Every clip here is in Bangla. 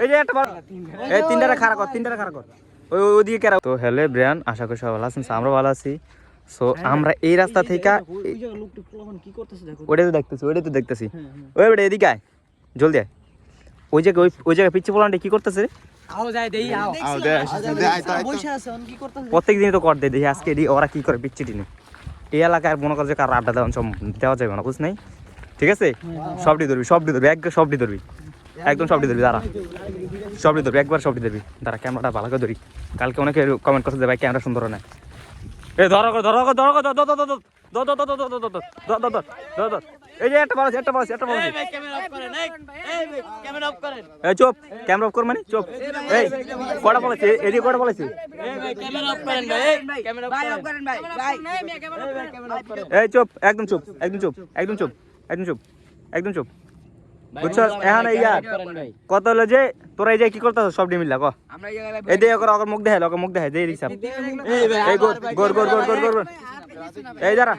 এই যে একটা এই তিনটারে খাড়া কর ওইদিকে কেরা। তো হ্যালো ব্রিয়ান, আশা করি সবাই ভালো আছেন, আমরা ভালো আছি। সো আমরা এই রাস্তা থেকে ওইটাই তো দেখতেছি ওই বেটা এদিকে আয়, জলদি আয়। ওই জায়গায় পিচ্ছি পোলানটা কি করতেছে? প্রত্যেক দিনই তো কর দেয়, দেখি আজকে ওরা কি করে পিচ্ছি টিনে। এই এলাকায় মনে করছে কারো আড্ডা দেওয়া যাবে না, বুঝ নাই? ঠিক আছে, সবটি ধরবি একবার সবটি ধরবি, একদম সবটি ধরবি, দাঁড়া সবটি ধরবি, একবার সবটি ধরবি, দাঁড়া ক্যামেরাটা ভালো করে ধরি। কালকে অনেকে কমেন্ট করছে যে ভাই ক্যামেরা সুন্দর না। এই ধরো এই যে একটা বলেছে এই চুপ, ক্যামেরা অফ কর মানে চুপ। এই কটা বলেছে, এদিকে কটা বলেছে? এই চুপ, একদম চুপ বুঝছো? এখন কত হলো যে তোরা এই যে কি করতেছ সবটি মিললা ক এই দিয়ে মুখ দেখায় যে রিক্সা এই গোর এই যারা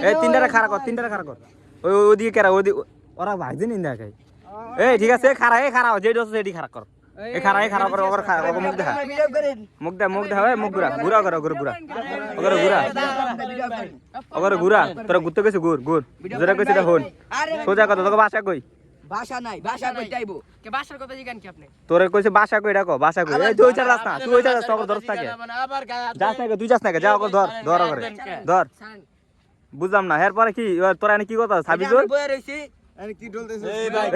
এই তিনটারে খাড়া কর ওদিকে কেরা ওরা ভাগছে নিন্দা খাই। এই ঠিক আছে খাড়া যেটি আছে সেটি খারাপ কর, এই খাড়া করে মুখ দেখা ঘুরা তোরা ঘুরতে গেছে ঘুর যেটা কইছে এটা হন সোজা কথা। তোকে বাসা কই? ভাষা নাই, ভাষা কইতে আইবো কে? ভাষার কথা জিগান কি আপনি? তোরে কইছে বাসা কই, ডাকো বাসা কই। এই তুই ওইটা রাস্তা না, তুই ওইটা রাস্তা ধরছ থাকে যাস না, তুই যাস না, যা ওকে ধর বুঝলাম না। এরপরে কি তোরা এনে কি কথা সাবিজুল বইয়া রইছি আরে কি ঢলতেছিস?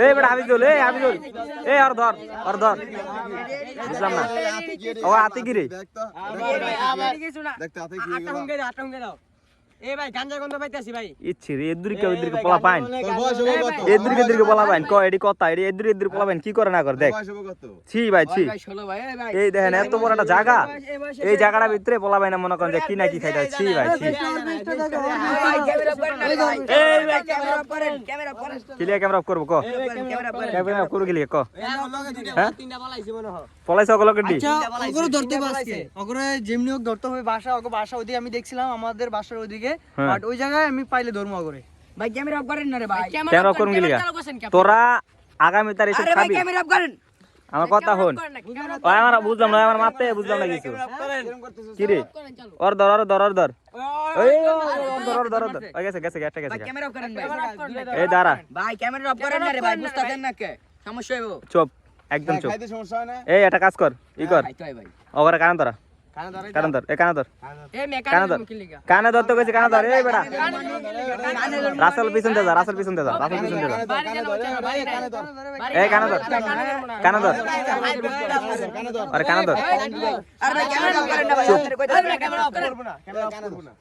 এই বেটা হাবিজুল এই আর ধর বুঝলাম না ও হাতে কি রে? দেখ তো দেখ তো হাতে কি আটা হুঙ্গে দাও। এই ভাই গাঞ্জা গন্ধ পাইতাছি ভাই। ইচ্ছি রে এদুরিকে পোলা পাইন, তোর বয়স হবে কত? এদুরিকে পোলা পাইন ক এডি কথা এডি এদুরি পোলা পাইন কি করে না করে দেখ। বয়স হবে কত? ছি ভাই ছি, ভাই 16 ভাই। এই ভাই এই দেখেন এত বড় একটা জায়গা, এই জায়গাটার ভিতরে পোলা পাইন মনে করেন যে কি না কি খাইতে হয়। ছি ভাই ছি, ভাই ক্যামেরা করেন না ভাই। এই ভাই ক্যামেরা করেন ক্লিয়ার ক্যামেরা অফ করবো ক ক্যামেরা অফ করবো ক্লিয়ার ক হ্যাঁ তিনটা বলাইছি মনে হয়। পলাইছে ওগুলোকে দি ওগুলো ধরতে পারছে, ওগুলো যেমনি হোক ধরতে হবে। বাসা ওইদিকে আমি দেখছিলাম, আমাদের বাসার ওইদিকে, বাট ওই জায়গায় আমি পাইলে ধর্ম করে। ভাই ক্যামেরা অফ করেন না রে ভাই। ক্যামেরা অফ করুন গিলিগা তোরা আগামী তারিখ আরে ভাই খাবি। ক্যামেরা অফ করেন। আমার কথা হন, ওই আমার বুঝলাম না, আমার মাপতে বুঝলাম না কিছু। কি রে ওর ধর এই ধর গেছে একটা ভাই গেছে। ক্যামেরা অফ করেন ভাই। এই দাঁড়া ভাই ক্যামেরা অফ করেন না রে ভাই, বুঝতাছেন না কে? সমস্যা হইব। চুপ, একদম চুপ। খাইতে সমস্যা হয় না? এই একটা কাজ কর, ই কর ভাই ভাই ওরে কান ধর কানে ধর কানে ধর এই মে কানে ধর কানে ধর তো কইছে কানে ধর। এই বেটা রাসেল পিছন দে যা এই কানে ধর আরে কানে ধর। আরে ভাই ক্যামেরা অফ করেন না ভাই। আপনারা কইতাছেন ক্যামেরা অফ করব না।